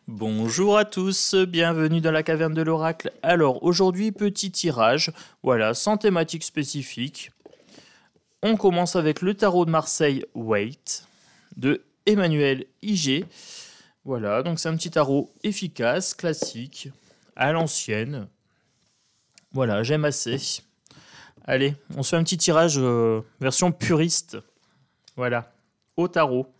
Bonjour à tous, bienvenue dans la caverne de l'oracle. Alors aujourd'hui, petit tirage, voilà, sans thématique spécifique. On commence avec le tarot de Marseille Wait de Emmanuel IG. Voilà, donc c'est un petit tarot efficace, classique, à l'ancienne. Voilà, j'aime assez. Allez, on se fait un petit tirage version puriste. Voilà, au tarot.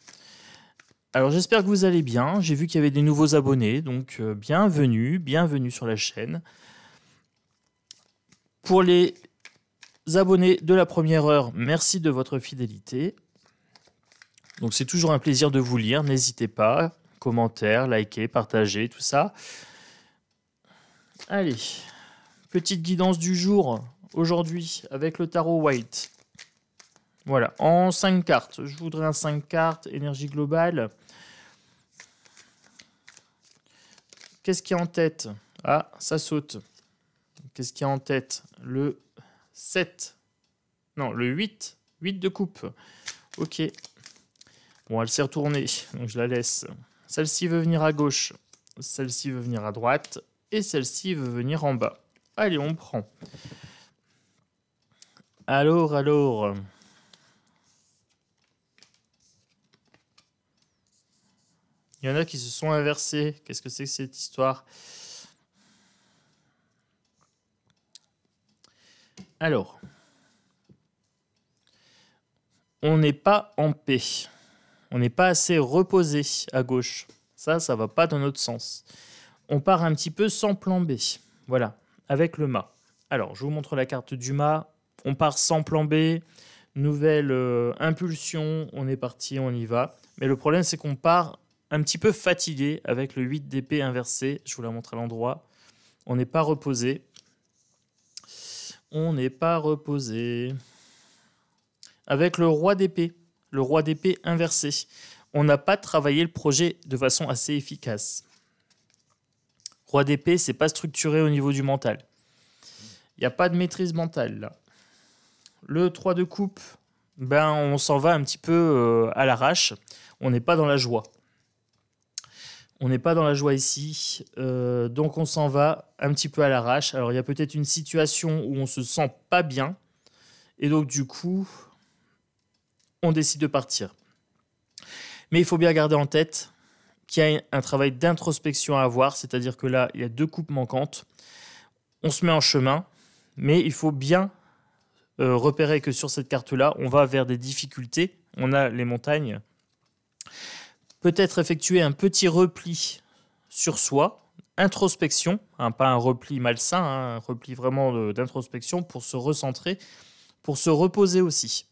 Alors j'espère que vous allez bien, j'ai vu qu'il y avait des nouveaux abonnés, donc bienvenue sur la chaîne. Pour les abonnés de la première heure, merci de votre fidélité. Donc c'est toujours un plaisir de vous lire, n'hésitez pas, commentaires, likez, partagez, tout ça. Allez, petite guidance du jour, aujourd'hui, avec le tarot White. Voilà, en 5 cartes, je voudrais un 5 cartes, énergie globale. Qu'est-ce qu'il y a en tête? Ah, ça saute. Qu'est-ce qu'il y a en tête? Le 7. Non, le 8. 8 de coupe. Ok. Bon, elle s'est retournée, donc je la laisse. Celle-ci veut venir à gauche. Celle-ci veut venir à droite. Et celle-ci veut venir en bas. Allez, on prend. Alors. Il y en a qui se sont inversés. Qu'est-ce que c'est que cette histoire? Alors, on n'est pas en paix. On n'est pas assez reposé à gauche. Ça va pas dans notre sens. On part un petit peu sans plan B. Voilà, avec le mât. Alors, je vous montre la carte du mât. On part sans plan B. Nouvelle impulsion. On est parti, on y va. Mais le problème, c'est qu'on part un petit peu fatigué avec le 8 d'épée inversé. Je vous la montre à l'endroit. On n'est pas reposé. On n'est pas reposé. Avec le roi d'épée. Le roi d'épée inversé. On n'a pas travaillé le projet de façon assez efficace. Roi d'épée, c'est pas structuré au niveau du mental. Il n'y a pas de maîtrise mentale là. Le 3 de coupe, ben on s'en va un petit peu à l'arrache. On n'est pas dans la joie. On n'est pas dans la joie ici, donc on s'en va un petit peu à l'arrache. Alors il y a peut-être une situation où on se sent pas bien, et donc du coup, on décide de partir. Mais il faut bien garder en tête qu'il y a un travail d'introspection à avoir, c'est-à-dire que là, il y a 2 coupes manquantes. On se met en chemin, mais il faut bien repérer que sur cette carte-là, on va vers des difficultés. On a les montagnes. Peut-être effectuer un petit repli sur soi, introspection, hein, pas un repli malsain, hein, un repli vraiment d'introspection pour se recentrer, pour se reposer aussi.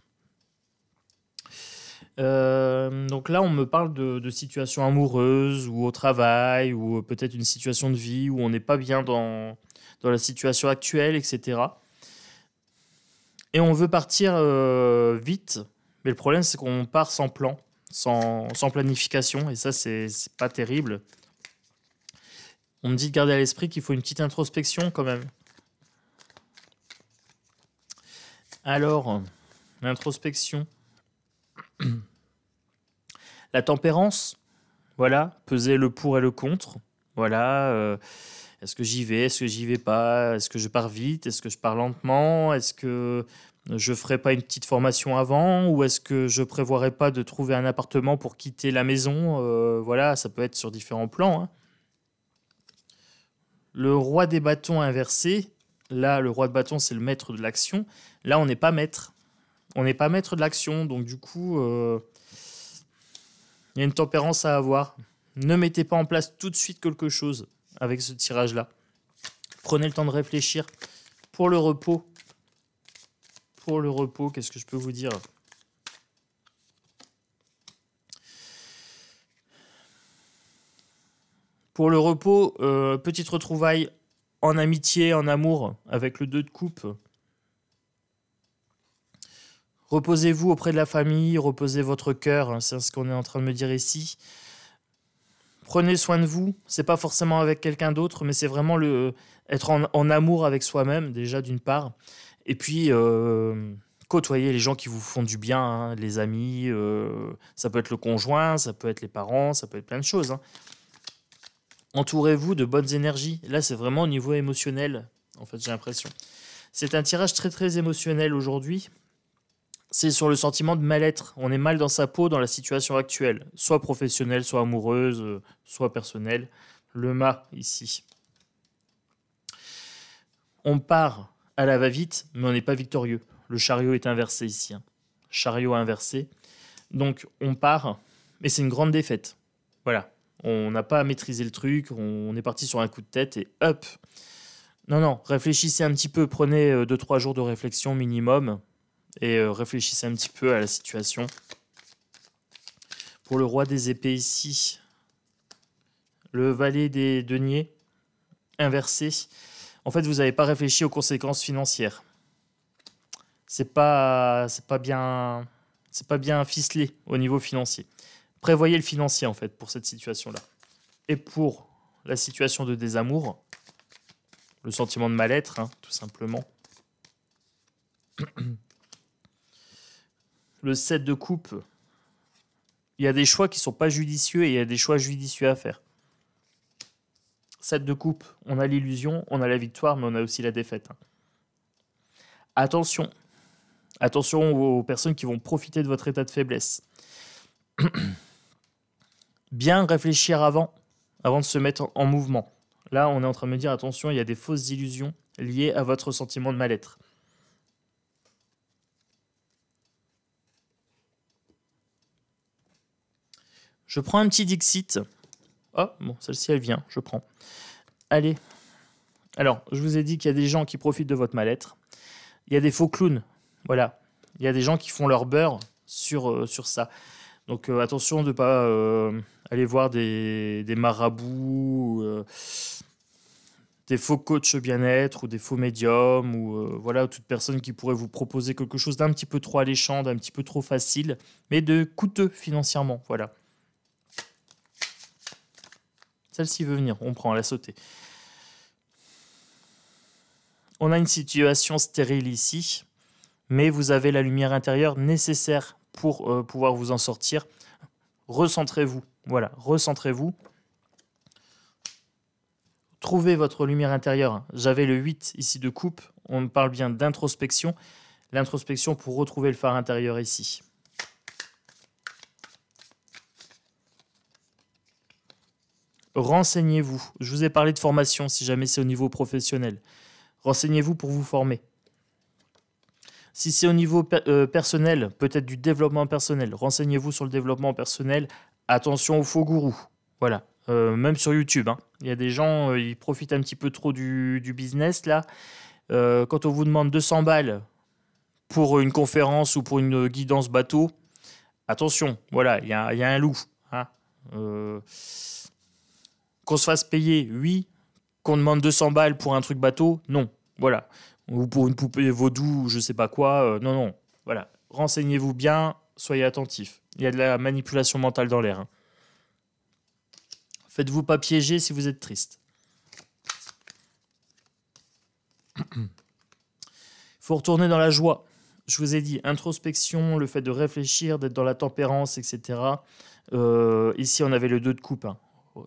Donc là, on me parle de situations amoureuses ou au travail ou peut-être une situation de vie où on n'est pas bien dans la situation actuelle, etc. Et on veut partir vite, mais le problème, c'est qu'on part sans plan, sans planification, et ça, c'est pas terrible. On me dit de garder à l'esprit qu'il faut une petite introspection quand même. Alors, l'introspection. La tempérance, voilà, peser le pour et le contre. Voilà, est-ce que j'y vais, est-ce que j'y vais pas, est-ce que je pars vite, est-ce que je pars lentement, est-ce que je ferai pas une petite formation avant, ou est-ce que je prévoirai pas de trouver un appartement pour quitter la maison. Voilà, ça peut être sur différents plans, hein. Le roi des bâtons inversé, là, le roi de bâton, c'est le maître de l'action. Là, on n'est pas maître. On n'est pas maître de l'action, donc du coup, il y a une tempérance à avoir. Ne mettez pas en place tout de suite quelque chose avec ce tirage-là. Prenez le temps de réfléchir. Pour le repos, qu'est-ce que je peux vous dire? Pour le repos, petite retrouvaille en amitié, en amour, avec le 2 de coupe. Reposez-vous auprès de la famille, reposez votre cœur, c'est ce qu'on est en train de me dire ici. Prenez soin de vous, c'est pas forcément avec quelqu'un d'autre, mais c'est vraiment être en amour avec soi-même, déjà d'une part. Et puis, côtoyer les gens qui vous font du bien, hein, les amis, ça peut être le conjoint, ça peut être les parents, ça peut être plein de choses, hein. Entourez-vous de bonnes énergies. Là, c'est vraiment au niveau émotionnel, en fait, j'ai l'impression. C'est un tirage très, très émotionnel aujourd'hui. C'est sur le sentiment de mal-être. On est mal dans sa peau dans la situation actuelle, soit professionnelle, soit amoureuse, soit personnelle. Le mât, ici. On part à la va-vite, mais on n'est pas victorieux. Le chariot est inversé ici. Chariot inversé. Donc, on part, mais c'est une grande défaite. Voilà. On n'a pas à maîtriser le truc, on est parti sur un coup de tête et hop. Non, réfléchissez un petit peu, prenez 2-3 jours de réflexion minimum et réfléchissez un petit peu à la situation. Pour le roi des épées ici, le valet des deniers inversé. En fait, vous n'avez pas réfléchi aux conséquences financières. C'est pas bien ficelé au niveau financier. Prévoyez le financier, en fait, pour cette situation-là. Et pour la situation de désamour, le sentiment de mal-être, tout simplement. Le 7 de coupe, il y a des choix qui ne sont pas judicieux et il y a des choix judicieux à faire. 7 de coupe, on a l'illusion, on a la victoire, mais on a aussi la défaite. Attention aux personnes qui vont profiter de votre état de faiblesse. Bien réfléchir avant de se mettre en mouvement. Là, on est en train de me dire, attention, il y a des fausses illusions liées à votre sentiment de mal-être. Je prends un petit Dixit. Oh, bon, celle-ci, elle vient, je prends. Allez. Alors, je vous ai dit qu'il y a des gens qui profitent de votre mal-être. Il y a des faux clowns. Voilà. Il y a des gens qui font leur beurre sur ça. Donc attention de ne pas aller voir des marabouts, des faux coachs bien-être ou des faux médiums ou voilà, toute personne qui pourrait vous proposer quelque chose d'un petit peu trop alléchant, d'un petit peu trop facile, mais de coûteux financièrement. Voilà. Celle-ci veut venir, on prend, elle a sauté. On a une situation stérile ici, mais vous avez la lumière intérieure nécessaire pour pouvoir vous en sortir. Recentrez-vous. Voilà, recentrez-vous. Trouvez votre lumière intérieure. J'avais le 8 ici de coupe. On parle bien d'introspection. L'introspection pour retrouver le phare intérieur ici. Renseignez-vous. Je vous ai parlé de formation si jamais c'est au niveau professionnel. Renseignez-vous pour vous former. Si c'est au niveau personnel, peut-être du développement personnel, renseignez-vous sur le développement personnel. Attention aux faux gourous. Voilà. Même sur YouTube. Il y a des gens, ils profitent un petit peu trop du business. Là. Quand on vous demande 200 balles pour une conférence ou pour une guidance bateau, attention, voilà, il y a un loup. Qu'on se fasse payer, oui. Qu'on demande 200 balles pour un truc bateau, non. Voilà. Ou pour une poupée vaudou, je sais pas quoi, non. Voilà. Renseignez-vous bien, soyez attentifs. Il y a de la manipulation mentale dans l'air. Faites-vous pas piéger si vous êtes triste. Il faut retourner dans la joie. Je vous ai dit, introspection, le fait de réfléchir, d'être dans la tempérance, etc. Ici, on avait le 2 de coupe.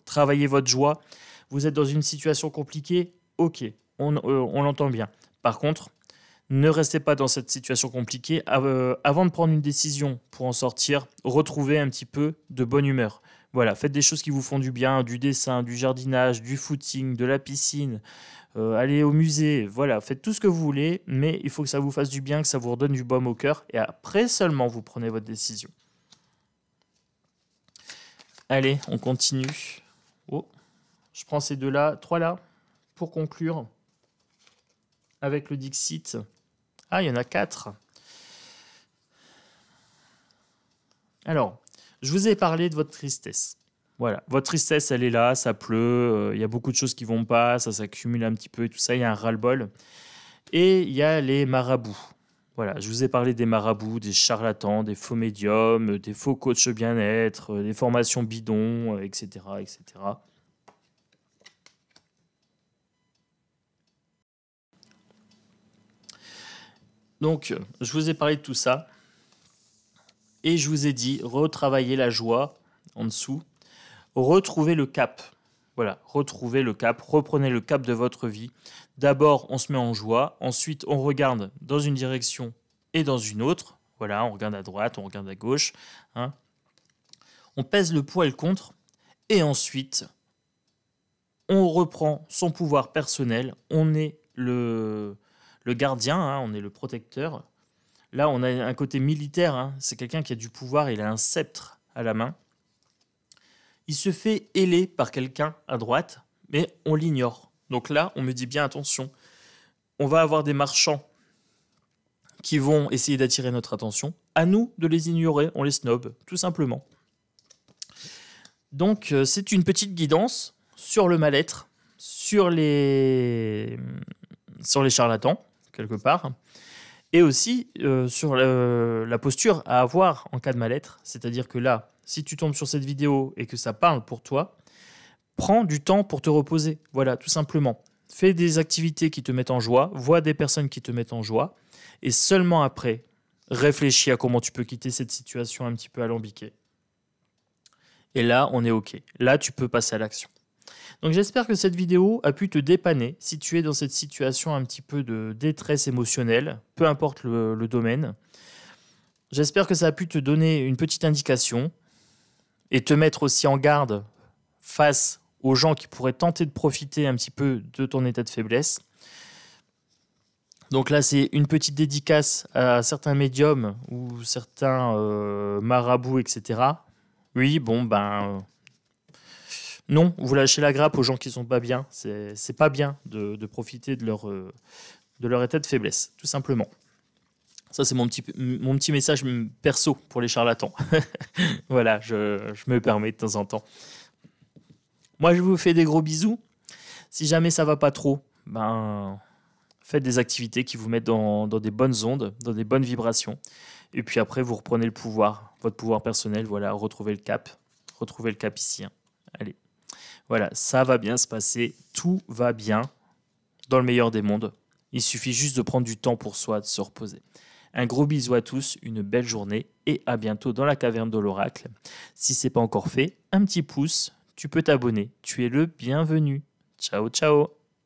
Travaillez votre joie. Vous êtes dans une situation compliquée, ok, on l'entend bien. Par contre, ne restez pas dans cette situation compliquée. Avant de prendre une décision pour en sortir, retrouvez un petit peu de bonne humeur. Voilà, faites des choses qui vous font du bien, du dessin, du jardinage, du footing, de la piscine, allez au musée, voilà, faites tout ce que vous voulez, mais il faut que ça vous fasse du bien, que ça vous redonne du baume au cœur, et après seulement vous prenez votre décision. Allez, on continue. Oh, je prends ces deux-là, 3 là, pour conclure avec le Dixit. Ah, il y en a 4. Alors, je vous ai parlé de votre tristesse. Voilà, votre tristesse, elle est là, ça pleut, il y a beaucoup de choses qui vont pas, ça s'accumule un petit peu et tout ça, il y a un ras-le-bol. Et il y a les marabouts. Voilà, je vous ai parlé des marabouts, des charlatans, des faux médiums, des faux coachs bien-être, des formations bidons, etc., etc. Donc, je vous ai parlé de tout ça. Et je vous ai dit, retravailler la joie en dessous. Retrouver le cap. Voilà, retrouvez le cap, reprenez le cap de votre vie. D'abord, on se met en joie. Ensuite, on regarde dans une direction et dans une autre. Voilà, on regarde à droite, on regarde à gauche. Hein. On pèse le pour et le contre. Et ensuite, on reprend son pouvoir personnel. On est le gardien, hein, on est le protecteur. Là, on a un côté militaire. Hein. C'est quelqu'un qui a du pouvoir, il a un sceptre à la main. Il se fait héler par quelqu'un à droite, mais on l'ignore. Donc là, on me dit bien attention. On va avoir des marchands qui vont essayer d'attirer notre attention. À nous de les ignorer, on les snob, tout simplement. Donc, c'est une petite guidance sur le mal-être, sur les charlatans, quelque part, et aussi sur la posture à avoir en cas de mal-être. C'est-à-dire que là, si tu tombes sur cette vidéo et que ça parle pour toi, prends du temps pour te reposer. Voilà, tout simplement. Fais des activités qui te mettent en joie, vois des personnes qui te mettent en joie, et seulement après, réfléchis à comment tu peux quitter cette situation un petit peu alambiquée. Et là, on est OK. Là, tu peux passer à l'action. Donc j'espère que cette vidéo a pu te dépanner si tu es dans cette situation un petit peu de détresse émotionnelle, peu importe le domaine. J'espère que ça a pu te donner une petite indication et te mettre aussi en garde face aux gens qui pourraient tenter de profiter un petit peu de ton état de faiblesse. Donc là, c'est une petite dédicace à certains médiums ou certains marabouts, etc. Oui, bon, non, vous lâchez la grappe aux gens qui sont pas bien. C'est pas bien de profiter de leur état de faiblesse, tout simplement. Ça, c'est mon petit message perso pour les charlatans. Voilà, je me permets de temps en temps. Moi, je vous fais des gros bisous. Si jamais ça va pas trop, faites des activités qui vous mettent dans des bonnes ondes, dans des bonnes vibrations. Et puis après, vous reprenez le pouvoir, votre pouvoir personnel. Voilà, retrouvez le cap. Retrouvez le cap ici. Hein. Allez. Voilà, ça va bien se passer. Tout va bien dans le meilleur des mondes. Il suffit juste de prendre du temps pour soi, de se reposer. Un gros bisou à tous, une belle journée et à bientôt dans la caverne de l'oracle. Si ce n'est pas encore fait, un petit pouce, tu peux t'abonner. Tu es le bienvenu. Ciao, ciao.